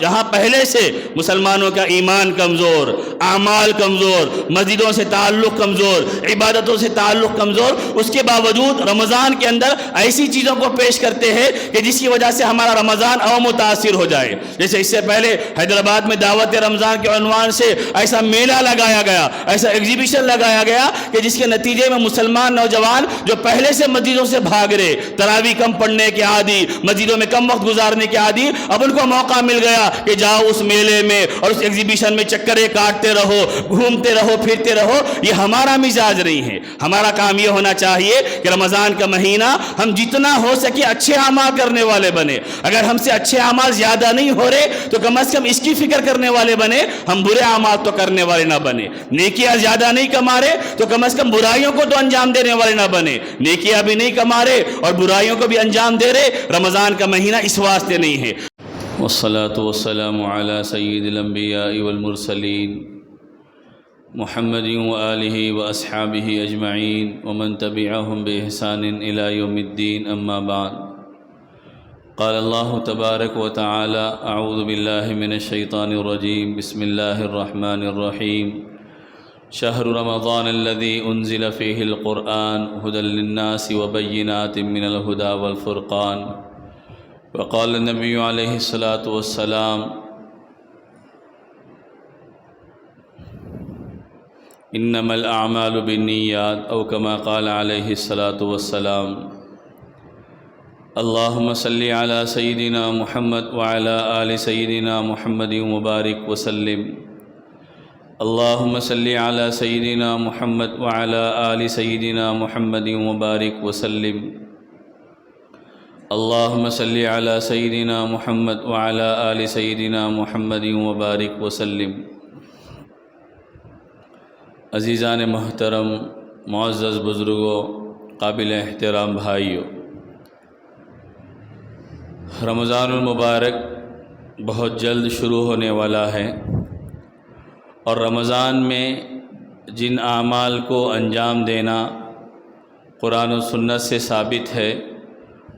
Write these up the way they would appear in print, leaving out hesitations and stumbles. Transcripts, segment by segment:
جہاں پہلے سے مسلمانوں کا ایمان کمزور، اعمال کمزور، مسجدوں سے تعلق کمزور، عبادتوں سے تعلق کمزور، اس کے باوجود رمضان کے اندر ایسی چیزوں کو پیش کرتے ہیں کہ جس کی وجہ سے ہمارا رمضان اور متاثر ہو جائے۔ جیسے اس سے پہلے حیدرآباد میں دعوت رمضان کے عنوان سے ایسا میلہ لگایا گیا، ایسا ایگزیبیشن لگایا گیا کہ جس کے نتیجے میں مسلمان نوجوان جو پہلے سے مسجدوں سے بھاگ رہے، تراویح کم پڑھنے کے عادی، مسجدوں میں کم وقت گزارنے کے عادی، اب ان کو موقع مل گیا کہ جاؤ اس میلے میں اور اس ایگزیبیشن میں چکریں کاٹتے رہو، گھومتے رہو، پھرتے رہو۔ یہ ہمارا مزاج نہیں ہے۔ ہمارا کام یہ ہونا چاہیے کہ رمضان کا مہینہ ہم جتنا ہو سکے اچھے اعمال کرنے والے بنے۔ اگر ہم سے اچھے اعمال زیادہ نہیں ہو رہے تو کم از کم اس کی فکر کرنے والے بنے، ہم برے اعمال تو کرنے والے نہ بنے۔ نیکیاں زیادہ نہیں کما رہے تو کم از کم برائیوں کو تو انجام دینے والے نہ بنے۔ نیکیاں بھی نہیں کما رہے اور برائیوں کو بھی انجام دے رہے، رمضان کا مہینہ اس واسطے نہیں ہے۔ والصلاة والسلام على سيد الأنبياء والمرسلين محمد وآله وأصحابه أجمعين ومن تبعهم بإحسان إلى يوم الدين، أما بعد۔ قال الله تبارك وتعالى: أعوذ بالله من الشيطان الرجيم، بسم الله الرحمن الرحيم، شهر رمضان الذي أنزل فيه القرآن هدى للناس وبينات من الهدى والفرقان، وقال النبي عليه الصلاة والسلام: إنما الأعمال بالنيات، أو كما قال عليه الصلاة والسلام۔ اللهم صل على سيدنا محمد وعلى آل سيدنا محمد وبارك وسلم۔ اللهم صل على سيدنا محمد وعلى آل سيدنا محمد وبارك وسلم۔ اللهم صل على سيدنا محمد وعلى آل سيدنا محمد وبارك وسلم۔ عزیزان محترم، معزز بزرگوں، قابل احترام بھائیوں، رمضان المبارک بہت جلد شروع ہونے والا ہے، اور رمضان میں جن اعمال کو انجام دینا قرآن و سنت سے ثابت ہے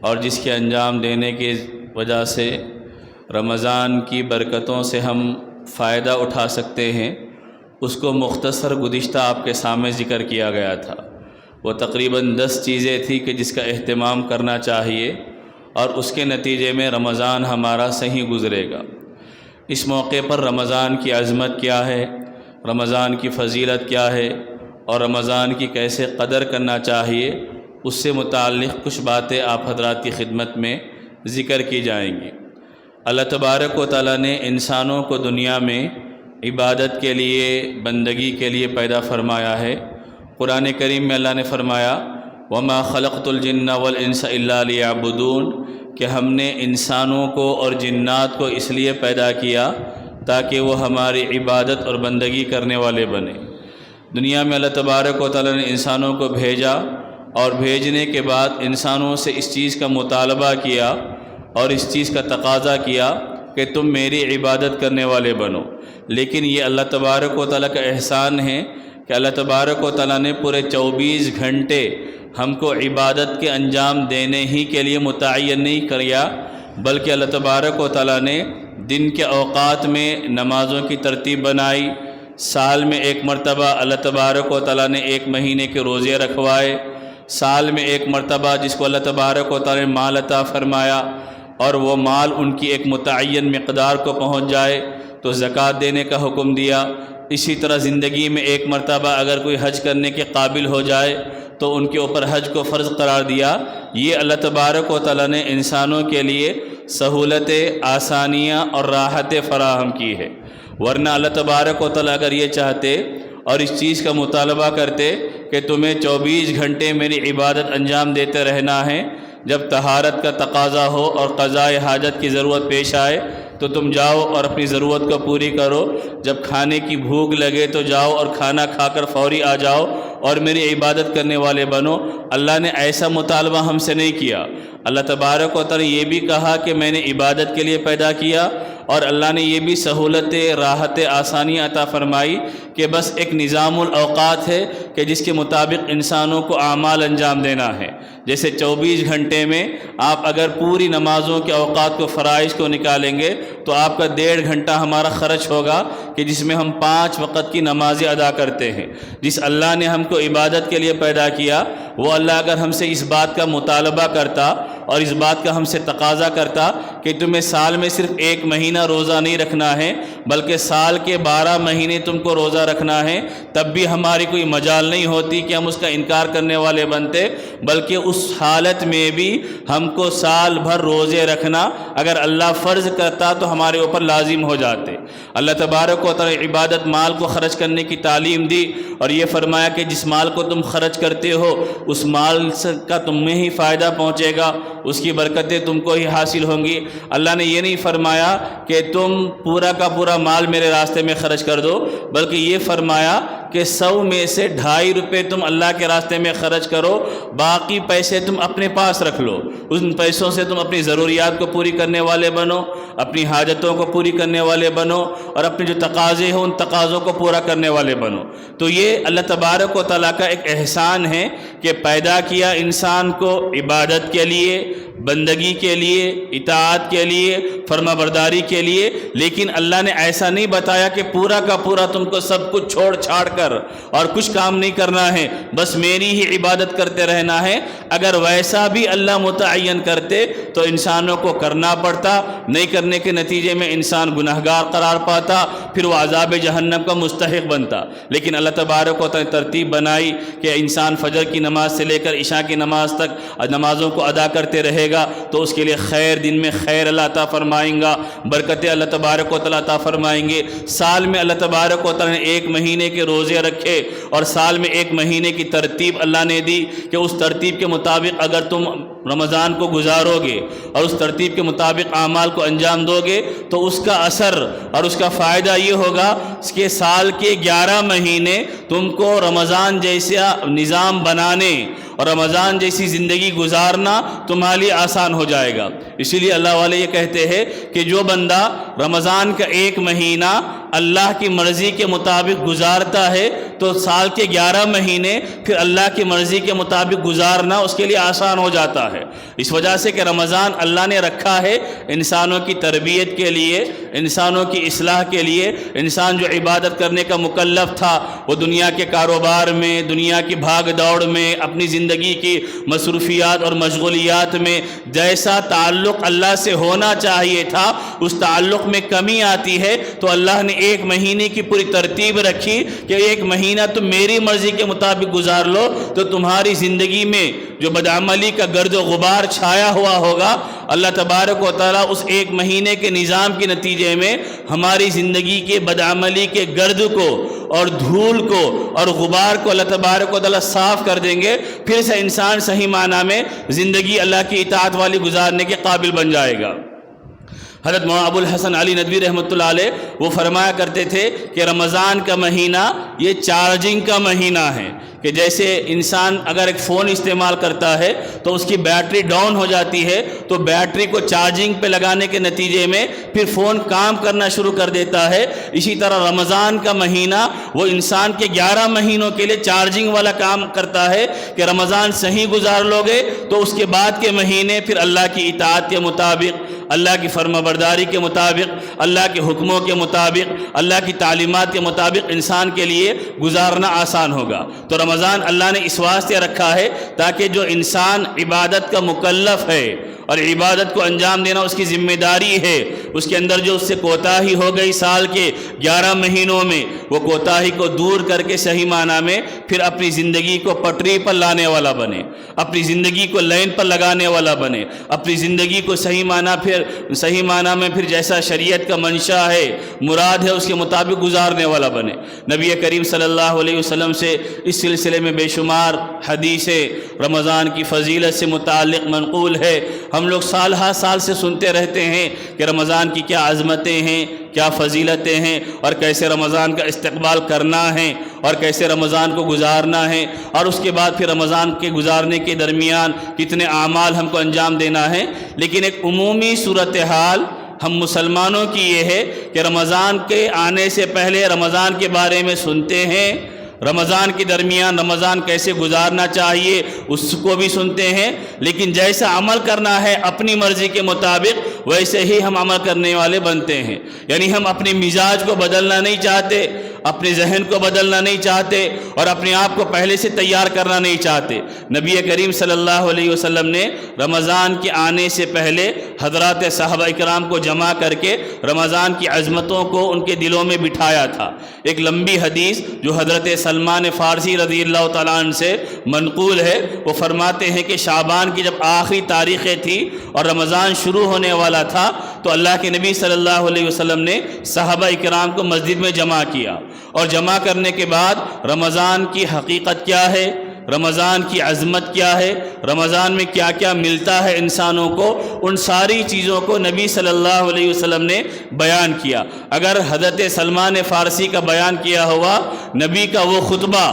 اور جس کے انجام دینے کی وجہ سے رمضان کی برکتوں سے ہم فائدہ اٹھا سکتے ہیں، اس کو مختصر گزشتہ آپ کے سامنے ذکر کیا گیا تھا۔ وہ تقریباً 10 چیزیں تھیں کہ جس کا اہتمام کرنا چاہیے اور اس کے نتیجے میں رمضان ہمارا صحیح گزرے گا۔ اس موقع پر رمضان کی عظمت کیا ہے، رمضان کی فضیلت کیا ہے اور رمضان کی کیسے قدر کرنا چاہیے، اس سے متعلق کچھ باتیں آپ حضرات کی خدمت میں ذکر کی جائیں گی۔ اللہ تبارک و تعالیٰ نے انسانوں کو دنیا میں عبادت کے لیے، بندگی کے لیے پیدا فرمایا ہے۔ قرآن کریم میں اللہ نے فرمایا: وَمَا خَلَقْتُ الْجِنَّ وَالْإِنسَ إِلَّا لِيَعْبُدُونَ، کہ ہم نے انسانوں کو اور جنات کو اس لیے پیدا کیا تاکہ وہ ہماری عبادت اور بندگی کرنے والے بنے۔ دنیا میں اللہ تبارک و تعالیٰ نے انسانوں کو بھیجا، اور بھیجنے کے بعد انسانوں سے اس چیز کا مطالبہ کیا اور اس چیز کا تقاضا کیا کہ تم میری عبادت کرنے والے بنو۔ لیکن یہ اللہ تبارک و تعالیٰ کا احسان ہے کہ اللہ تبارک و تعالیٰ نے پورے 24 گھنٹے ہم کو عبادت کے انجام دینے ہی کے لیے متعین نہیں کیا، بلکہ اللہ تبارک و تعالیٰ نے دن کے اوقات میں نمازوں کی ترتیب بنائی۔ سال میں ایک مرتبہ اللہ تبارک و تعالیٰ نے 1 مہینے کے روزے رکھوائے، سال میں ایک مرتبہ جس کو اللہ تبارک و تعالیٰ نے مال عطا فرمایا، اور وہ مال ان کی ایک متعین مقدار کو پہنچ جائے تو زکوٰۃ دینے کا حکم دیا۔ اسی طرح زندگی میں ایک مرتبہ اگر کوئی حج کرنے کے قابل ہو جائے تو ان کے اوپر حج کو فرض قرار دیا۔ یہ اللہ تبارک و تعالیٰ نے انسانوں کے لیے سہولتیں، آسانیاں اور راحتیں فراہم کی ہے، ورنہ اللہ تبارک و تعالیٰ اگر یہ چاہتے اور اس چیز کا مطالبہ کرتے کہ تمہیں 24 گھنٹے میری عبادت انجام دیتے رہنا ہے، جب طہارت کا تقاضا ہو اور قضاء حاجت کی ضرورت پیش آئے تو تم جاؤ اور اپنی ضرورت کو پوری کرو، جب کھانے کی بھوک لگے تو جاؤ اور کھانا کھا کر فوری آ جاؤ اور میری عبادت کرنے والے بنو۔ اللہ نے ایسا مطالبہ ہم سے نہیں کیا۔ اللہ تبارک و تعالیٰ یہ بھی کہا کہ میں نے عبادت کے لیے پیدا کیا، اور اللہ نے یہ بھی سہولت راحت آسانی عطا فرمائی کہ بس ایک نظام الاوقات ہے کہ جس کے مطابق انسانوں کو اعمال انجام دینا ہے۔ جیسے 24 گھنٹے میں آپ اگر پوری نمازوں کے اوقات کو فرائض کو نکالیں گے تو آپ کا 1.5 گھنٹہ ہمارا خرچ ہوگا کہ جس میں ہم 5 وقت کی نمازیں ادا کرتے ہیں۔ جس اللہ نے ہم کو عبادت کے لیے پیدا کیا وہ اللہ اگر ہم سے اس بات کا مطالبہ کرتا اور اس بات کا ہم سے تقاضا کرتا کہ تمہیں سال میں صرف 1 مہینہ روزہ نہیں رکھنا ہے بلکہ سال کے 12 مہینے تم کو روزہ رکھنا ہے، تب بھی ہماری کوئی مجال نہیں ہوتی کہ ہم اس کا انکار کرنے والے بنتے، بلکہ اس حالت میں بھی ہم کو سال بھر روزے رکھنا اگر اللہ فرض کرتا تو ہمارے اوپر لازم ہو جاتے۔ اللہ تبارک و تعالی عبادت مال کو خرچ کرنے کی تعلیم دی اور یہ فرمایا کہ جس مال کو تم خرچ کرتے ہو اس مال کا تمہیں ہی فائدہ پہنچے گا، اس کی برکتیں تم کو ہی حاصل ہوں گی۔ اللہ نے یہ نہیں فرمایا کہ تم پورا کا پورا مال میرے راستے میں خرچ کر دو، بلکہ یہ فرمایا کہ 100 میں سے 2.5 روپے تم اللہ کے راستے میں خرچ کرو، باقی پیسے تم اپنے پاس رکھ لو، ان پیسوں سے تم اپنی ضروریات کو پوری کرنے والے بنو، اپنی حاجتوں کو پوری کرنے والے بنو اور اپنے جو تقاضے ہوں ان تقاضوں کو پورا کرنے والے بنو۔ تو یہ اللہ تبارک و تعالیٰ کا ایک احسان ہے کہ پیدا کیا انسان کو عبادت کے لیے، بندگی کے لیے، اطاعت کے لیے، فرما برداری کے لیے، لیکن اللہ نے ایسا نہیں بتایا کہ پورا کا پورا تم کو سب کچھ چھوڑ چھاڑ کر اور کچھ کام نہیں کرنا ہے، بس میری ہی عبادت کرتے رہنا ہے۔ اگر ویسا بھی اللہ متعین کرتے تو انسانوں کو کرنا پڑتا، نہیں کرنے کے نتیجے میں انسان گناہگار قرار پاتا، پھر وہ عذاب جہنم کا مستحق بنتا۔ لیکن اللہ تبارک و تعالی ترتیب بنائی کہ انسان فجر کی نماز سے لے کر عشاء کی نماز تک نمازوں کو ادا کرتے رہے گا تو اس کے لیے خیر، دن میں خیر اللہ عطا فرمائیں گا، برکتیں اللہ تبارک و تعالی عطا فرمائیں گے۔ سال میں اللہ تبارک و تعالی نے 1 مہینے کے روزے رکھے اور سال میں 1 مہینے کی ترتیب اللہ نے دی کہ اس ترتیب کے مطابق اگر تم رمضان کو گزارو گے اور اس ترتیب کے مطابق اعمال کو انجام دو گے تو اس کا اثر اور اس کا فائدہ یہ ہوگا کہ سال کے 11 مہینے تم کو رمضان جیسا نظام بنانے اور رمضان جیسی زندگی گزارنا تمہارے لیے آسان ہو جائے گا۔ اسی لیے اللہ والے یہ کہتے ہیں کہ جو بندہ رمضان کا 1 مہینہ اللہ کی مرضی کے مطابق گزارتا ہے تو سال کے 11 مہینے پھر اللہ کی مرضی کے مطابق گزارنا اس کے لیے آسان ہو جاتا ہے۔ اس وجہ سے کہ رمضان اللہ نے رکھا ہے انسانوں کی تربیت کے لیے، انسانوں کی اصلاح کے لیے۔ انسان جو عبادت کرنے کا مکلف تھا وہ دنیا کے کاروبار میں، دنیا کی بھاگ دوڑ میں، اپنی زندگی کی مصروفیات اور مشغولیات میں جیسا تعلق اللہ سے ہونا چاہیے تھا اس تعلق میں کمی آتی ہے، تو اللہ نے 1 مہینے کی پوری ترتیب رکھی کہ 1 مہینہ تم میری مرضی کے مطابق گزار لو تو تمہاری زندگی میں جو بدعملی کا گرد و غبار چھایا ہوا ہوگا اللہ تبارک و تعالیٰ اس 1 مہینے کے نظام کے نتیجے میں ہماری زندگی کے بدعملی کے گرد کو اور دھول کو اور غبار کو اللہ تبارک و تعالیٰ صاف کر دیں گے، پھر سے انسان صحیح معنی میں زندگی اللہ کی اطاعت والی گزارنے کے قابل بن جائے گا۔ حضرت مولانا ابو الحسن علی ندوی رحمۃ اللہ علیہ وہ فرمایا کرتے تھے کہ رمضان کا مہینہ یہ چارجنگ کا مہینہ ہے، کہ جیسے انسان اگر ایک فون استعمال کرتا ہے تو اس کی بیٹری ڈاؤن ہو جاتی ہے تو بیٹری کو چارجنگ پہ لگانے کے نتیجے میں پھر فون کام کرنا شروع کر دیتا ہے، اسی طرح رمضان کا مہینہ وہ انسان کے 11 مہینوں کے لیے چارجنگ والا کام کرتا ہے کہ رمضان صحیح گزار لو گے تو اس کے بعد کے مہینے پھر اللہ کی اطاعت کے مطابق، اللہ کی فرما برداری کے مطابق، اللہ کے حکموں کے مطابق، اللہ کی تعلیمات کے مطابق انسان کے لیے گزارنا آسان ہوگا۔ تو رمضان اللہ نے اس واسطے رکھا ہے تاکہ جو انسان عبادت کا مکلف ہے اور عبادت کو انجام دینا اس کی ذمہ داری ہے، اس کے اندر جو اس سے کوتاہی ہو گئی سال کے 11 مہینوں میں وہ کوتاہی کو دور کر کے صحیح معنی میں پھر اپنی زندگی کو پٹری پر لانے والا بنے، اپنی زندگی کو لائن پر لگانے والا بنے، اپنی زندگی کو صحیح معنی میں پھر جیسا شریعت کا منشا ہے، مراد ہے، اس کے مطابق گزارنے والا بنے۔ نبی کریم صلی اللہ علیہ وسلم سے اس سلسلے میں بے شمار حدیثیں رمضان کی فضیلت سے متعلق منقول ہے۔ ہم لوگ سال ہر سال سے سنتے رہتے ہیں کہ رمضان کی کیا عظمتیں ہیں، کیا فضیلتیں ہیں، اور کیسے رمضان کا استقبال کرنا ہے اور کیسے رمضان کو گزارنا ہے، اور اس کے بعد پھر رمضان کے گزارنے کے درمیان کتنے اعمال ہم کو انجام دینا ہے۔ لیکن ایک عمومی صورتحال ہم مسلمانوں کی یہ ہے کہ رمضان کے آنے سے پہلے رمضان کے بارے میں سنتے ہیں، رمضان کے درمیان رمضان کیسے گزارنا چاہیے اس کو بھی سنتے ہیں، لیکن جیسا عمل کرنا ہے اپنی مرضی کے مطابق ویسے ہی ہم عمل کرنے والے بنتے ہیں۔ یعنی ہم اپنے مزاج کو بدلنا نہیں چاہتے، اپنے ذہن کو بدلنا نہیں چاہتے، اور اپنے آپ کو پہلے سے تیار کرنا نہیں چاہتے۔ نبی کریم صلی اللہ علیہ وسلم نے رمضان کے آنے سے پہلے حضرات صحابہ اکرام کو جمع کر کے رمضان کی عظمتوں کو ان کے دلوں میں بٹھایا تھا۔ ایک لمبی حدیث جو حضرت سلمان فارسی رضی اللہ تعالیٰ عنہ سے منقول ہے، وہ فرماتے ہیں کہ شعبان کی جب آخری تاریخیں تھی اور رمضان شروع ہونے والا تھا تو اللہ کے نبی صلی اللہ علیہ وسلم نے صحابہ اکرام کو مسجد میں جمع کیا، اور جمع کرنے کے بعد رمضان کی حقیقت کیا ہے، رمضان کی عظمت کیا ہے، رمضان میں کیا کیا ملتا ہے انسانوں کو، ان ساری چیزوں کو نبی صلی اللہ علیہ وسلم نے بیان کیا۔ اگر حضرت سلمان فارسی کا بیان کیا ہوا، نبی کا وہ خطبہ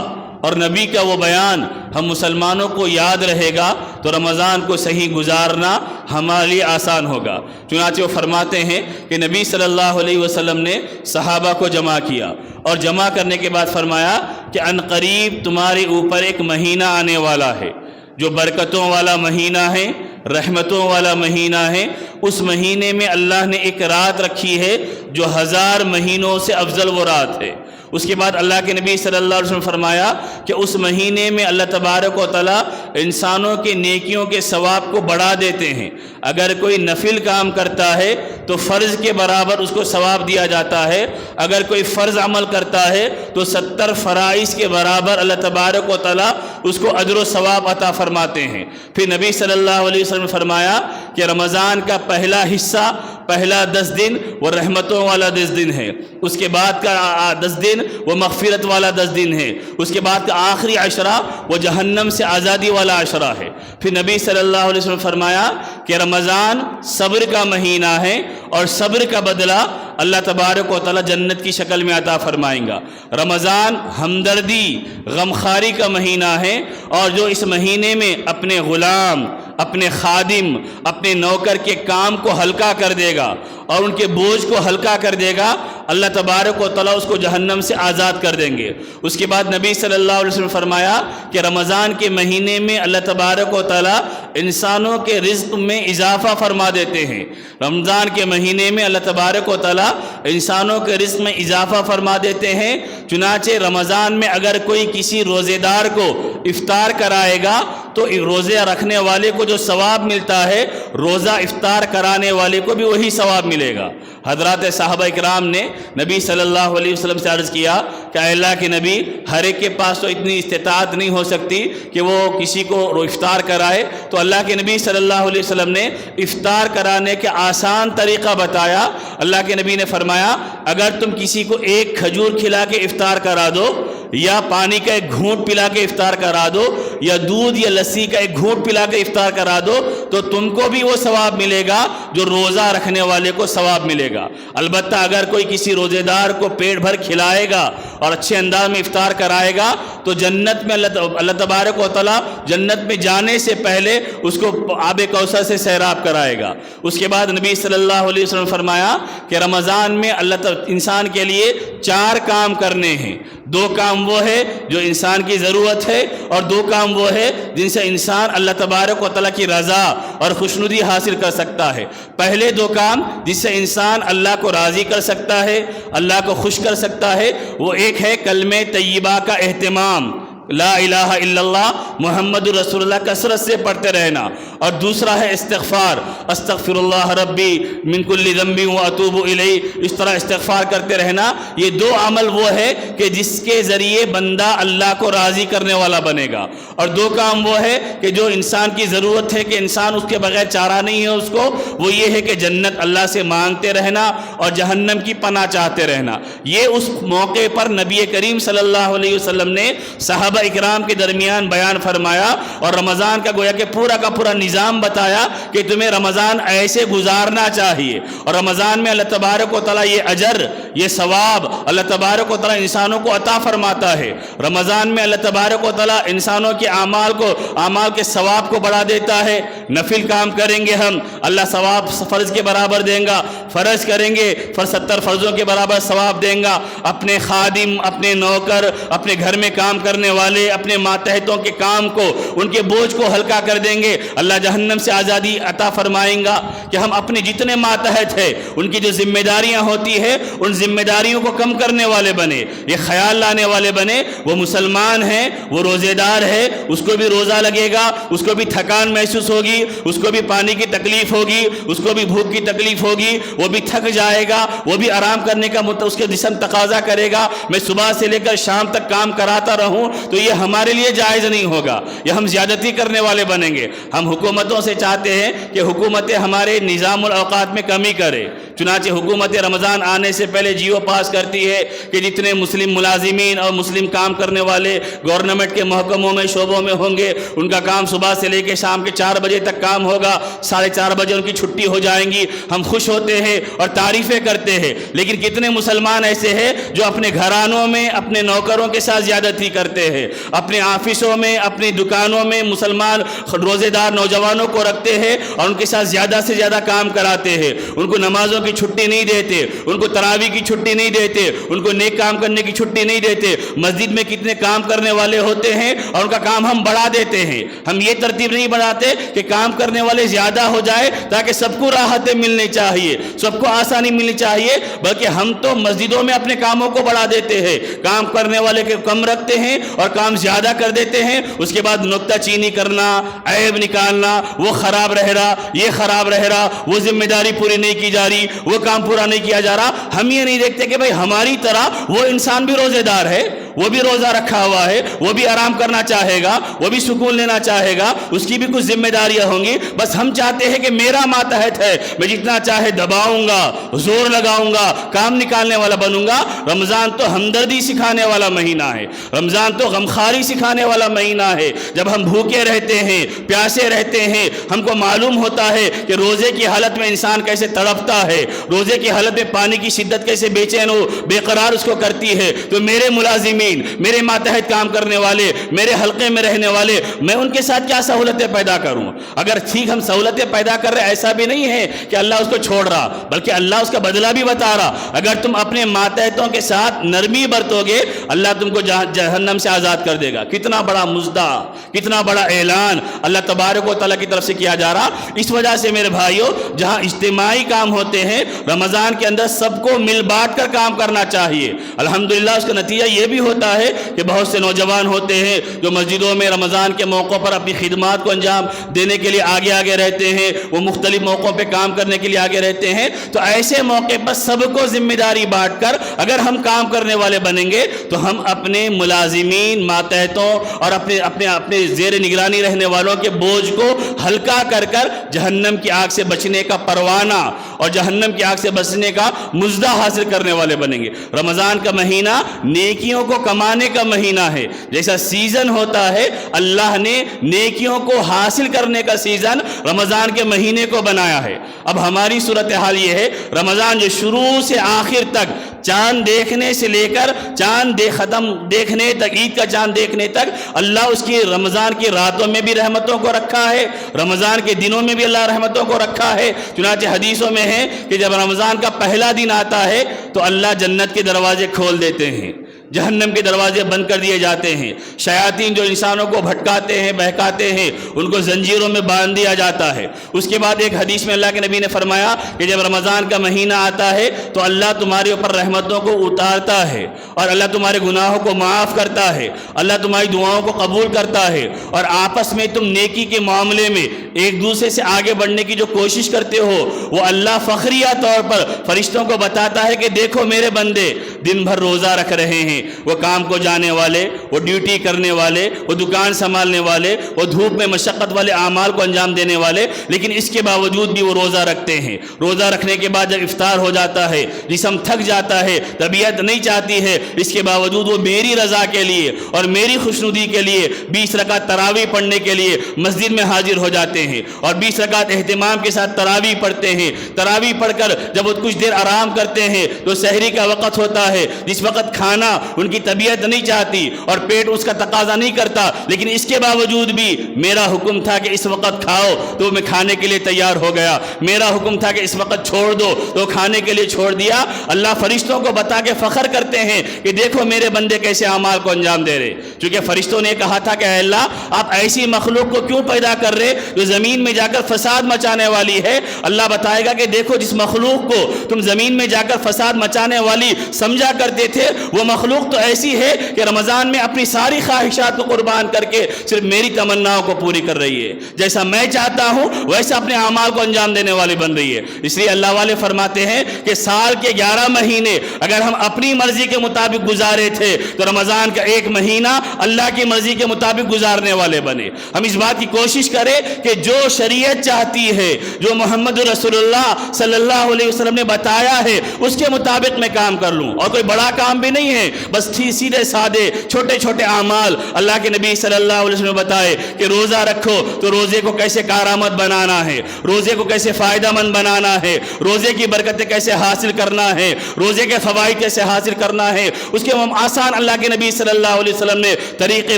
اور نبی کا وہ بیان ہم مسلمانوں کو یاد رہے گا تو رمضان کو صحیح گزارنا ہمارے لیے آسان ہوگا۔ چنانچہ وہ فرماتے ہیں کہ نبی صلی اللہ علیہ وسلم نے صحابہ کو جمع کیا، اور جمع کرنے کے بعد فرمایا کہ ان قریب تمہارے اوپر ایک مہینہ آنے والا ہے جو برکتوں والا مہینہ ہے، رحمتوں والا مہینہ ہے۔ اس مہینے میں اللہ نے ایک رات رکھی ہے جو 1000 مہینوں سے افضل وہ رات ہے۔ اس کے بعد اللہ کے نبی صلی اللہ علیہ وسلم فرمایا کہ اس مہینے میں اللہ تبارک و تعالیٰ انسانوں کے نیکیوں کے ثواب کو بڑھا دیتے ہیں۔ اگر کوئی نفل کام کرتا ہے تو فرض کے برابر اس کو ثواب دیا جاتا ہے، اگر کوئی فرض عمل کرتا ہے تو 70 فرائض کے برابر اللہ تبارک و تعالیٰ اس کو اجر و ثواب عطا فرماتے ہیں۔ پھر نبی صلی اللہ علیہ وسلم نے فرمایا کہ رمضان کا پہلا حصہ، پہلا 10 دن وہ رحمتوں والا 10 دن ہے، اس کے بعد کا 10 دن وہ مغفرت والا 10 دن ہے، اس کے بعد کا آخری عشرہ وہ جہنم سے آزادی والا عشرہ ہے۔ پھر نبی صلی اللہ علیہ وسلم نے فرمایا کہ رمضان صبر کا مہینہ ہے، اور صبر کا بدلہ اللہ تبارک و تعالیٰ جنت کی شکل میں عطا فرمائیں گا۔ رمضان ہمدردی، غمخواری کا مہینہ ہے، اور جو اس مہینے میں اپنے غلام، اپنے خادم، اپنے نوکر کے کام کو ہلکا کر دے گا اور ان کے بوجھ کو ہلکا کر دے گا، اللہ تبارک و تعالیٰ اس کو جہنم سے آزاد کر دیں گے۔ اس کے بعد نبی صلی اللہ علیہ وسلم نے فرمایا کہ رمضان کے مہینے میں اللہ تبارک و تعالیٰ انسانوں کے رزق میں اضافہ فرما دیتے ہیں۔ رمضان کے مہینے میں اللہ تبارک و تعالیٰ انسانوں کے رزق میں اضافہ فرما دیتے ہیں۔ چنانچہ رمضان میں اگر کوئی کسی روزے دار کو افطار کرائے گا تو روزے رکھنے والے کو جو ثواب ملتا ہے، روزہ افطار کرانے والے کو بھی وہی ثواب ملے گا۔ حضرات صحابہ اکرام نے نبی صلی اللہ علیہ وسلم سے عرض کیا کہ اے اللہ کے نبی، ہر ایک کے پاس تو اتنی استطاعت نہیں ہو سکتی کہ وہ کسی کو افطار کرائے، تو اللہ کے نبی صلی اللہ علیہ وسلم نے افطار کرانے کے آسان طریقہ بتایا۔ اللہ کے نبی نے فرمایا اگر تم کسی کو ایک کھجور کھلا کے افطار کرا دو، یا پانی کا ایک گھونٹ پلا کے افطار کرا دو، یا دودھ یا لسی کا ایک گھونٹ پلا کے افطار کرا دو، تو تم کو بھی وہ ثواب ملے گا جو روزہ رکھنے والے کو ثواب ملے گا۔ البتہ اگر کوئی کسی روزے دار کو پیٹ بھر کھلائے گا اور اچھے انداز میں افطار کرائے گا تو جنت میں اللہ تبارک و تعالیٰ جنت میں جانے سے پہلے اس کو آب کوثر سے سیراب کرائے گا۔ اس کے بعد نبی صلی اللہ علیہ وسلم نے فرمایا کہ رمضان میں اللہ انسان کے لیے 4 کام کرنے ہیں۔ 2 کام وہ ہے جو انسان کی ضرورت ہے، اور 2 کام وہ ہے جن سے انسان اللہ تبارک و تعالیٰ کی رضا اور خوشنودی حاصل کر سکتا ہے۔ پہلے 2 کام جس سے انسان اللہ کو راضی کر سکتا ہے، اللہ کو خوش کر سکتا ہے، وہ ایک ہے کلمہ طیبہ کا اہتمام، لا الہ الا اللہ محمد رسول اللہ کثرت سے پڑھتے رہنا، اور دوسرا ہے استغفار، استغفر اللہ ربی من کل ذنب واتوب الیہ، اس طرح استغفار کرتے رہنا۔ یہ 2 عمل وہ ہے کہ جس کے ذریعے بندہ اللہ کو راضی کرنے والا بنے گا، اور 2 کام وہ ہے کہ جو انسان کی ضرورت ہے کہ انسان اس کے بغیر چارہ نہیں ہے اس کو، وہ یہ ہے کہ جنت اللہ سے مانگتے رہنا اور جہنم کی پناہ چاہتے رہنا۔ یہ اس موقع پر نبی کریم صلی اللہ علیہ وسلم نے صحابہ اکرام کے درمیان بیان فرمایا اور رمضان کا گویا کہ پورا کا پورا نظام بتایا کہ تمہیں رمضان ایسے گزارنا چاہیے. اور رمضان میں اللہ تبارک و تعالیٰ یہ اجر، یہ ثواب اللہ تبارک و تعالیٰ انسانوں کو عطا فرماتا ہے. رمضان میں اللہ تبارک و تعالیٰ انسانوں کے اعمال کے ثواب کو بڑھا دیتا ہے. نفل کام کریں گے ہم، اللہ ثواب فرض کے برابر دیں گا. فرض کریں گے 70 فرضوں کے برابر ثواب دیں گا. اپنے خادم، اپنے نوکر، اپنے گھر میں کام کرنے والے، اپنے ماتحتوں کے کام کو، ان کے بوجھ کو ہلکا کر دیں گے. اللہ جہنم سے آزادی عطا فرمائیں گا کہ ہم اپنے جتنے ماتحت ہیں ان کی جو ذمہ داریاں ہوتی ہے ان ذمہ داریوں کو کم کرنے والے بنے، یہ خیال لانے والے بنے. وہ مسلمان ہیں، وہ روزے دار ہے، اس کو بھی روزہ لگے گا، اس کو بھی تھکان محسوس ہوگی، اس کو بھی پانی کی تکلیف ہوگی، اس کو بھی بھوک کی تکلیف ہوگی، وہ بھی تھک جائے گا، وہ بھی آرام کرنے کا اس کے جسم تقاضا کرے گا. میں صبح سے لے کر شام تک کام کراتا رہوں تو یہ ہمارے لیے جائز نہیں ہوگا، یہ ہم زیادتی کرنے والے بنیں گے. ہم حکومتوں سے چاہتے ہیں کہ حکومتیں ہمارے نظام الاوقات میں کمی کرے. چنانچہ حکومت رمضان آنے سے پہلے جیو پاس کرتی ہے کہ جتنے مسلم ملازمین اور مسلم کام کرنے والے گورنمنٹ کے محکموں میں، شعبوں میں ہوں گے، ان کا کام صبح سے لے کے شام کے 4 بجے تک کام ہوگا. 4:30 بجے ان کی چھٹی ہو جائیں گی. ہم خوش ہوتے ہیں اور تعریفیں کرتے ہیں. لیکن کتنے مسلمان ایسے ہیں جو اپنے گھرانوں میں اپنے نوکروں کے ساتھ زیادتی کرتے ہیں، اپنے آفسوں میں، اپنی دکانوں میں مسلمان روزے دار نوجوانوں کو رکھتے ہیں اور ان کے ساتھ زیادہ سے زیادہ کام کراتے ہیں. ان کو نمازوں کی چھٹی نہیں دیتے، ان کو تراویح کی چھٹی نہیں دیتے، ان کو نیک کام کرنے کی چھٹی نہیں دیتے. مسجد میں کتنے کام کرنے والے ہوتے ہیں اور ان کا کام ہم بڑھا دیتے ہیں. ہم یہ ترتیب نہیں بڑھاتے کہ کام کرنے والے زیادہ ہو جائے تاکہ سب کو راحتیں ملنی چاہیے، سب کو آسانی ملنی چاہیے، بلکہ ہم تو مسجدوں میں اپنے کاموں کو بڑھا دیتے ہیں. کام کرنے والے کے کم رکھتے ہیں اور کام زیادہ کر دیتے ہیں. اس کے بعد نکتہ چینی کرنا، عیب نکالنا، وہ خراب رہ رہا، یہ خراب رہ رہا، وہ ذمہ داری پوری نہیں کی جا رہی، وہ کام پورا نہیں کیا جا رہا. ہم یہ نہیں دیکھتے کہ بھائی ہماری طرح وہ انسان بھی روزے دار ہے، وہ بھی روزہ رکھا ہوا ہے، وہ بھی آرام کرنا چاہے گا، وہ بھی سکون لینا چاہے گا، اس کی بھی کچھ ذمہ داریاں ہوں گی. بس ہم چاہتے ہیں کہ میرا ماتحت ہے، میں جتنا چاہے دباؤں گا، زور لگاؤں گا، کام نکالنے والا بنوں گا. رمضان تو ہمدردی سکھانے والا مہینہ ہے، رمضان تو غمخواری سکھانے والا مہینہ ہے. جب ہم بھوکے رہتے ہیں، پیاسے رہتے ہیں، ہم کو معلوم ہوتا ہے کہ روزے کی حالت میں انسان کیسے تڑپتا ہے، روزے کی حالت میں پانی کی شدت کیسے بے چین ہو، بے قرار اس کو کرتی ہے. تو میرے ملازمین، میرے ماتحت کام کرنے والے، میرے حلقے میں رہنے والے، میں ان کے ساتھ کیا سہولتیں پیدا کروں. اگر ٹھیک ہم سہولتیں پیدا کر رہے، ایسا بھی نہیں ہے کہ اللہ اس کو چھوڑ رہا، بلکہ اللہ اس کا بدلہ بھی بتا رہا. اگر تم اپنے ماتحتوں کے ساتھ نرمی برتو گے، اللہ تم کو جہنم سے آزاد کر دے گا. کتنا بڑا مزدہ، کتنا بڑا اعلان اللہ تبارک و تعالیٰ کی طرف سے کیا جا رہا. اس وجہ سے میرے بھائیوں، جہاں اجتماعی کام ہوتے ہیں رمضان کے اندر سب کو مل بانٹ کر کام کرنا چاہیے. الحمدللہ اس کا نتیجہ یہ بھی ہوتا ہے کہ بہت سے نوجوان ہوتے ہیں جو مسجدوں میں رمضان کے موقع پر اپنی خدمات کو انجام دینے کے لیے آگے رہتے ہیں، وہ مختلف موقعوں پہ کام کرنے کے لیے آگے رہتے ہیں. تو ایسے موقع پر سب کو ذمہ داری بانٹ کر اگر ہم کام کرنے والے بنیں گے تو ہم اپنے ملازمین، ماتحتوں اور اپنے زیر نگرانی رہنے والوں کے بوجھ کو ہلکا کر جہنم کی آگ سے بچنے کا پروانہ اور جہنم کی آگ سے بچنے کا مزدہ حاصل کرنے والے بنیں گے. رمضان کا مہینہ نیکیوں کو کمانے کا مہینہ ہے. جیسا سیزن ہوتا ہے، اللہ نے نیکیوں کو حاصل کرنے کا سیزن رمضان کے مہینے کو بنایا ہے. اب ہماری صورتحال یہ ہے، رمضان جو شروع سے آخر تک، چاند دیکھنے سے لے کر چاند ختم دیکھنے تک، عید کا چاند دیکھنے تک، اللہ اس کی رمضان کی راتوں میں بھی رحمتوں کو رکھا ہے، رمضان کے دنوں میں بھی اللہ رحمتوں کو رکھا ہے. چنانچہ حدیثوں میں ہے کہ جب رمضان کا پہلا دن آتا ہے تو اللہ جنت کے دروازے کھول دیتے ہیں، جہنم کے دروازے بند کر دیے جاتے ہیں. شیاطین جو انسانوں کو بھٹکاتے ہیں، بہکاتے ہیں، ان کو زنجیروں میں باندھ دیا جاتا ہے. اس کے بعد ایک حدیث میں اللہ کے نبی نے فرمایا کہ جب رمضان کا مہینہ آتا ہے تو اللہ تمہارے اوپر رحمتوں کو اتارتا ہے اور اللہ تمہارے گناہوں کو معاف کرتا ہے، اللہ تمہاری دعاؤں کو قبول کرتا ہے، اور آپس میں تم نیکی کے معاملے میں ایک دوسرے سے آگے بڑھنے کی جو کوشش کرتے ہو، وہ اللہ فخریہ طور پر فرشتوں کو بتاتا ہے کہ دیکھو میرے بندے دن بھر روزہ رکھ رہے ہیں، وہ کام کو جانے والے، وہ ڈیوٹی کرنے والے، وہ دکان سنبھالنے والے، وہ دھوپ میں مشقت والے اعمال کو انجام دینے والے، لیکن اس کے باوجود بھی وہ روزہ رکھتے ہیں۔ روزہ رکھنے کے بعد جب افطار ہو جاتا ہے، جسم تھک جاتا ہے، طبیعت نہیں چاہتی ہے، اس کے باوجود وہ میری رضا کے لیے اور میری خوشنودی کے لیے 20 رکعت تراویح پڑھنے کے لیے مسجد میں حاضر ہو جاتے ہیں اور 20 رکعت اہتمام کے ساتھ تراویح پڑھتے ہیں۔ تراویح پڑھ کر جب وہ کچھ دیر آرام کرتے ہیں تو سحری کا وقت ہوتا ہے، جس وقت کھانا ان کی طبیعت نہیں چاہتی اور پیٹ اس کا تقاضا نہیں کرتا، لیکن اس کے باوجود بھی میرا حکم تھا کہ اس وقت کھاؤ تو میں کھانے کے لیے تیار ہو گیا، میرا حکم تھا کہ اس وقت چھوڑ دو تو کھانے کے لیے چھوڑ دیا۔ اللہ فرشتوں کو بتا کے فخر کرتے ہیں کہ دیکھو میرے بندے کیسے اعمال کو انجام دے رہے، چونکہ فرشتوں نے کہا تھا کہ اے اللہ آپ ایسی مخلوق کو کیوں پیدا کر رہے جو زمین میں جا کر فساد مچانے والی ہے۔ اللہ بتائے گا کہ دیکھو جس مخلوق کو تم زمین میں جا کر فساد مچانے والی سمجھا کرتے تھے، وہ مخلوق تو ایسی ہے کہ رمضان میں اپنی ساری خواہشات کو قربان کر کے صرف میری تمناؤں کو پوری کر رہی ہے، جیسا میں چاہتا ہوں ویسا اپنے اعمال کو انجام دینے والی بن رہی ہے۔ اس لیے اللہ والے فرماتے ہیں کہ سال کے 11 مہینے اگر ہم اپنی مرضی کے مطابق گزارے تھے تو رمضان کا ایک مہینہ اللہ کی مرضی کے مطابق گزارنے والے بنے۔ ہم اس بات کی کوشش کریں کہ جو شریعت چاہتی ہے، جو محمد رسول اللہ صلی اللہ علیہ وسلم نے بتایا ہے، اس کے مطابق میں کام کر لوں، اور کوئی بڑا کام بھی نہیں ہے، بس سیدھے سادے چھوٹے چھوٹے اعمال۔ اللہ کے نبی صلی اللہ علیہ وسلم نے بتائے کہ روزہ رکھو تو روزے کو کیسے کارآمد بنانا ہے، روزے کو کیسے فائدہ مند بنانا ہے، روزے کی برکتیں کیسے حاصل کرنا ہے، روزے کے فوائد کیسے حاصل کرنا ہے، اس کے آسان اللہ کے نبی صلی اللہ علیہ وسلم نے طریقے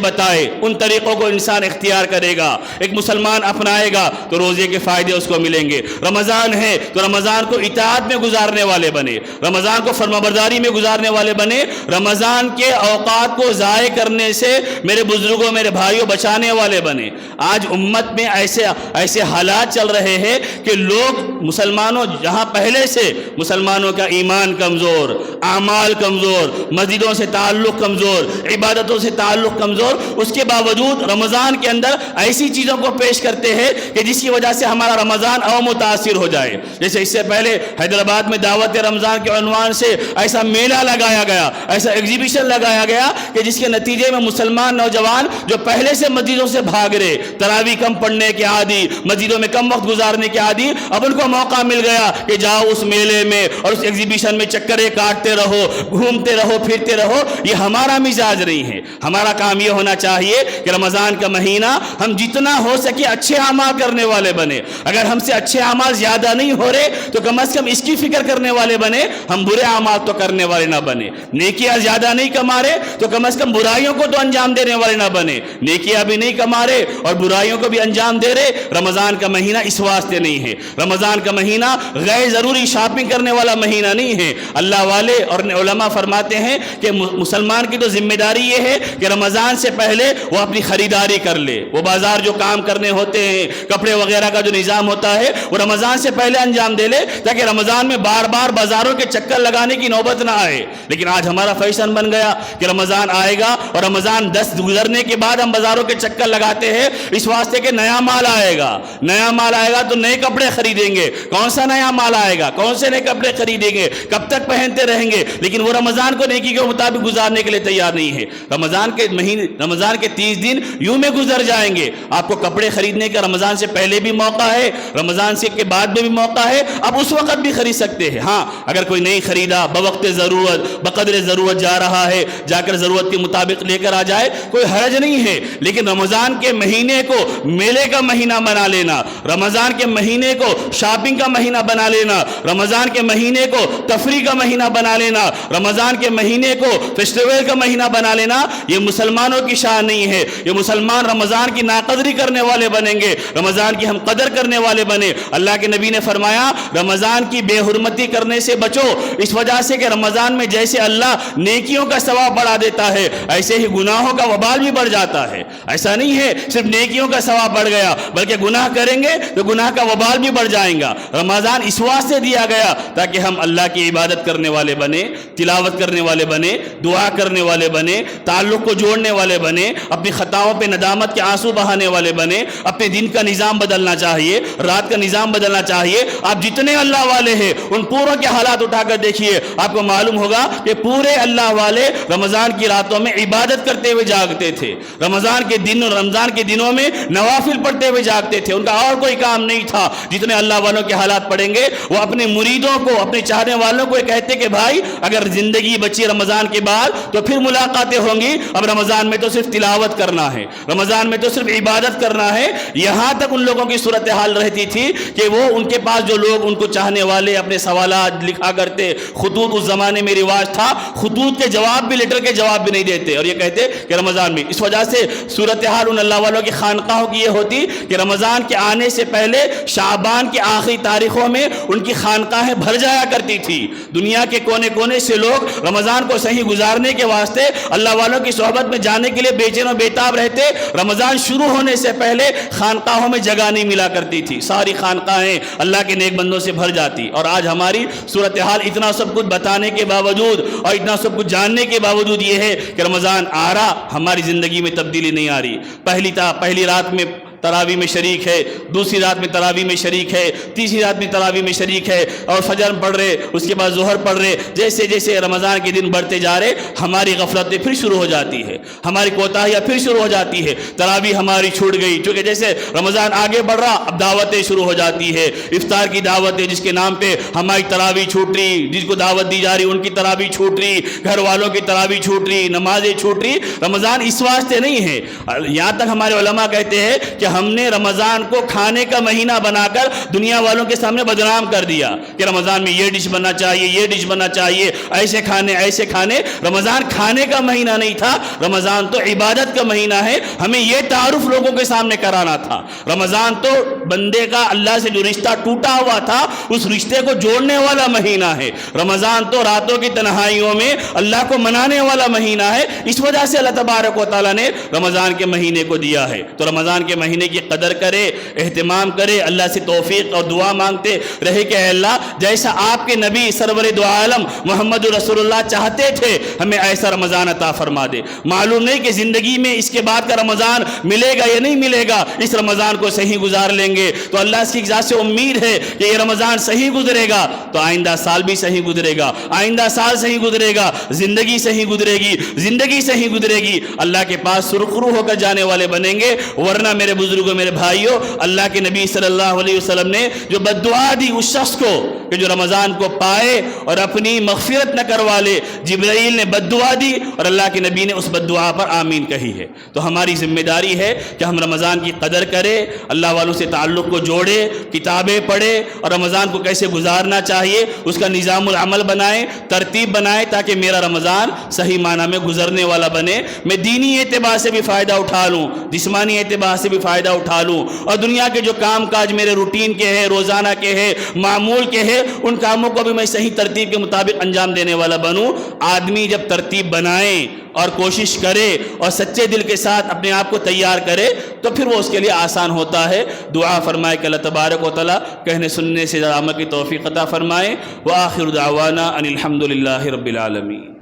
بتائے۔ ان طریقوں کو انسان اختیار کرے گا، ایک مسلمان اپنائے گا تو روزے کے فائدے اس کو ملیں گے۔ رمضان ہے تو رمضان کو اطاعت میں گزارنے والے بنے، رمضان کو فرمانبرداری میں گزارنے والے بنے، رمضان کے اوقات کو ضائع کرنے سے میرے بزرگوں میرے بھائیوں بچانے والے بنے۔ آج امت میں ایسے حالات چل رہے ہیں کہ لوگ مسلمانوں جہاں پہلے سے مسلمانوں کا ایمان کمزور، اعمال کمزور، مسجدوں سے تعلق کمزور، عبادتوں سے تعلق کمزور، اس کے باوجود رمضان کے اندر ایسی چیزوں کو پیش کرتے ہیں کہ جس کی وجہ سے ہمارا رمضان اور متاثر ہو جائے۔ جیسے اس سے پہلے حیدرآباد میں دعوت رمضان کے عنوان سے ایسا میلہ لگایا گیا، ایسا ایگزیبیشن لگایا گیا کہ جس کے نتیجے میں مسلمان نوجوان جو پہلے سے مسجدوں سے بھاگ رہے، تراویح کم پڑھنے کے عادی، مسجدوں میں کم وقت گزارنے کے عادی، اب ان کو موقع مل گیا کہ جاؤ اس میلے میں اور اس ایگزیبیشن میں چکریں کاٹتے رہو، گھومتے رہو، پھرتے رہو۔ یہ ہمارا مزاج نہیں ہے۔ ہمارا کام یہ ہونا چاہیے کہ رمضان کا مہینہ ہم جتنا ہو سکے اچھے اعمال کرنے والے بنے۔ اگر ہم سے اچھے اعمال زیادہ نہیں ہو رہے تو کم از کم اس کی فکر کرنے والے بنے، ہم برے اعمال تو کرنے والے نہ بنے۔ نیکیاں زیادہ نہیں کما رہے تو کم از کم برائیوں کو تو انجام دینے والے نہ بنے۔ نیکیاں بھی نہیں کما رہے اور برائیوں کو بھی انجام دے رہے۔ رمضان کا مہینہ اس واسطے نہیں ہے۔ رمضان کا مہینہ غیر ضروری شاپنگ کرنے والا مہینہ نہیں ہے۔ اللہ والے اور علماء فرماتے ہیں کہ مسلمان کی تو ذمہ داری یہ ہے کہ رمضان سے پہلے وہ اپنی خریداری کر لے، وہ بازار جو کام کرنے ہوتے ہیں، کپڑے وغیرہ کا جو نظام ہوتا ہے وہ رمضان سے پہلے انجام دے لے، تاکہ رمضان میں بار بار بازاروں کے چکر لگانے کی نوبت نہ آئے۔ لیکن آج ہمارا فیشن بن گیا کہ رمضان آئے گا اور رمضان 10 گزرنے کے بعد ہم بازاروں کے چکر لگاتے ہیں، اس واسطے کہ نیا مال آئے گا، نیا مال آئے گا تو نئے کپڑے خریدیں گے۔ کون سا نیا مال آئے گا، کون سے نئے کپڑے خریدیں گے، کب تک پہنتے رہیں گے، لیکن وہ رمضان کو نیکی کے مطابق گزارنے کے لیے تیار نہیں ہے۔ رمضان کے 30 دن یوں میں گزر جائیں گے۔ آپ کو کپڑے خریدنے کا رمضان سے پہلے بھی موقع ہے، رمضان سے کے بعد میں بھی موقع ہے، اب اس وقت بھی خرید سکتے ہیں۔ ہاں اگر کوئی نہیں خریدا، بوقت ضرورت بقدر ضرورت جا رہا ہے، جا کر ضرورت کے مطابق لے کر آ جائے، کوئی حرج نہیں ہے۔ لیکن رمضان کے مہینے کو میلے کا مہینہ بنا لینا، رمضان کے مہینے کو شاپنگ کا مہینہ بنا لینا، رمضان کے مہینے کو تفریح کا مہینہ بنا لینا، رمضان کے مہینے کو فیسٹیول کا مہینہ بنا لینا، یہ مسلمانوں کی شان نہیں ہے۔ یہ مسلمان رمضان کی ناقدری کرنے والے بنیں گے، رمضان کی ہم قدر کرنے والے بنے۔ اللہ کے نبی نے فرمایا رمضان کی بے حرمتی کرنے سے بچو، اس وجہ سے کہ رمضان میں جیسے اللہ نیکیوں کا ثواب بڑھا دیتا ہے، ایسے ہی گناہوں کا وبال بھی بڑھ جاتا ہے۔ ایسا نہیں ہے صرف نیکیوں کا ثواب بڑھ گیا، بلکہ گناہ کریں گے تو گناہ کا وبال بھی بڑھ جائیں گا۔ رمضان اس واسطے دیا گیا تاکہ ہم اللہ کی عبادت کرنے والے بنے، تلاوت کرنے والے بنے، دعا کرنے والے بنے، تعلق کو جوڑنے والے بنے، اپنی خطاؤں پہ ندامت کے آنسو بہانے والے بنے، اپنے دین دن کا نظام بدلنا چاہیے، رات کا نظام بدلنا چاہیے۔ آپ جتنے اللہ والے ہیں ان پوروں کے حالات اٹھا کر دیکھیے، آپ کو معلوم ہوگا کہ پورے اللہ والے رمضان کی راتوں میں عبادت کرتے ہوئے جاگتے تھے، رمضان کے دنوں میں نوافل پڑھتے ہوئے جاگتے تھے، ان کا اور کوئی کام نہیں تھا۔ جتنے اللہ والوں کے حالات پڑھیں گے وہ اپنے مریدوں کو، اپنے چاہنے والوں کو کہتے کہ بھائی اگر زندگی بچی رمضان کے بعد تو پھر ملاقاتیں ہوں گی، اب رمضان میں تو صرف تلاوت کرنا ہے، رمضان میں تو صرف عبادت کرنا ہے۔ یہاں تک ان لوگوں کی صورتحال رہتی تھی کہ وہ ان کے پاس جو لوگ ان کو چاہنے والے اپنے سوالات لکھا کرتے، خطوط اس زمانے میں رواج تھا، خطوط کے جواب بھی، لیٹر کے جواب بھی نہیں دیتے، اور یہ کہتے کہ رمضان میں۔ اس وجہ سے صورتحال ان اللہ والوں کی خانقاہوں کی یہ ہوتی کہ رمضان کے آنے سے پہلے شعبان کے آخری تاریخوں میں ان کی خانقاہیں بھر جایا کرتی تھی۔ دنیا کے کونے کونے سے لوگ رمضان کو صحیح گزارنے کے واسطے اللہ والوں کی صحبت میں جانے کے لیے بے چین و بیتاب رہتے۔ رمضان شروع ہونے سے پہلے خانقاہوں میں جگہ نہیں ملا کرتی تھی، ساری خانقاہیں اللہ کے نیک بندوں سے بھر جاتی۔ اور آج ہماری صورتحال اتنا سب کچھ بتانے کے باوجود اور اتنا سب کچھ جاننے کے باوجود یہ ہے کہ رمضان آ رہا، ہماری زندگی میں تبدیلی نہیں آ رہی۔ پہلی رات میں تراویح میں شریک ہے، دوسری رات میں تراویح میں شریک ہے، تیسری رات میں تراویح میں شریک ہے، اور فجر پڑھ رہے، اس کے بعد ظہر پڑھ رہے۔ جیسے جیسے رمضان کے دن بڑھتے جا رہے ہماری غفلتیں پھر شروع ہو جاتی ہے، ہماری کوتاہیاں پھر شروع ہو جاتی ہے، تراویح ہماری چھوٹ گئی، چونکہ جیسے رمضان آگے بڑھ رہا اب دعوتیں شروع ہو جاتی ہے، افطار کی دعوتیں جس کے نام پہ ہماری تراویح چھوٹ رہی، جس کو دعوت دی جا رہی ان کی تراویح چھوٹ رہی، گھر والوں کی تراویح چھوٹ رہی، نمازیں چھوٹ رہی۔ رمضان اس واسطے نہیں ہے، یہاں تک ہمارے علماء کہتے ہیں کہ ہم نے رمضان کو کھانے کا مہینہ بنا کر دنیا والوں کے سامنے بدنام کر دیا کہ رمضان میں یہ ڈش بننا چاہیے، یہ ڈش بننا چاہیے، ایسے کھانے ایسے کھانے۔ رمضان کھانے کا مہینہ نہیں تھا، رمضان تو عبادت کا مہینہ ہے، ہمیں یہ تعارف لوگوں کے سامنے کرانا تھا۔ رمضان تو بندے کا اللہ سے جو رشتہ ٹوٹا ہوا تھا اس رشتے کو جوڑنے والا مہینہ ہے۔ رمضان تو راتوں کی تنہائیوں میں اللہ کو منانے والا مہینہ ہے۔ اس وجہ سے اللہ تبارک و تعالیٰ نے رمضان کے مہینے کو دیا ہے۔ تو رمضان کے مہینے کی قدر کرے، اہتمام کرے، اللہ سے توفیق اور دعا مانگتے رہے کہ اے اللہ جیسا آپ کے نبی سرور دو عالم محمد رسول اللہ چاہتے تھے ہمیں ایسا رمضان عطا فرما دے۔ معلوم نہیں کہ زندگی میں اس کے بعد کا رمضان ملے گا یا نہیں ملے گا، اس رمضان کو صحیح گزار لیں گے تو اللہ کی ذات سے امید ہے کہ یہ رمضان صحیح گزرے گا تو آئندہ سال بھی صحیح گزرے گا، آئندہ سال صحیح گزرے گا، زندگی صحیح گزرے گی، زندگی صحیح گزرے گی، اللہ کے پاس سرخرو ہو کر جانے والے بنیں گے۔ ورنہ میرے بزرگوں، میرے بھائیوں، اللہ کے نبی صلی اللہ علیہ وسلم نے جو بد دعا دی اس شخص کو کہ جو رمضان کو پائے اور اپنی مغفرت نہ کروا لے، جبرائیل نے بد دعا دی اور اللہ کے نبی نے اس بد دعا پر آمین کہی ہے۔ تو ہماری ذمہ داری ہے کہ ہم رمضان کی قدر کریں، اللہ والوں سے تعلق کو جوڑے، کتابیں پڑھے اور رمضان کو کیسے گزارنا چاہیے اس کا نظام العمل بنائیں، ترتیب بنائیں تاکہ میرا رمضان صحیح معنی میں گزرنے والا بنے، میں دینی اعتبار سے بھی فائدہ اٹھا لوں، جسمانی اعتبار سے بھی فائدہ اٹھا لوں، اور دنیا کے جو کام کاج میرے روٹین کے ہیں، روزانہ کے ہیں، معمول کے ہیں، ان کاموں کو بھی میں صحیح ترتیب کے مطابق انجام دینے والا بنوں۔ آدمی جب ترتیب بنائے اور کوشش کرے اور سچے دل کے ساتھ اپنے آپ کو تیار کرے تو پھر وہ اس کے لیے آسان ہوتا ہے۔ دعا فرمائے کہ اللہ تبارک و تعالیٰ کہنے سننے سے عمل کی توفیق عطا فرمائے۔ وآخر دعوانا ان الحمد للہ رب العالمین۔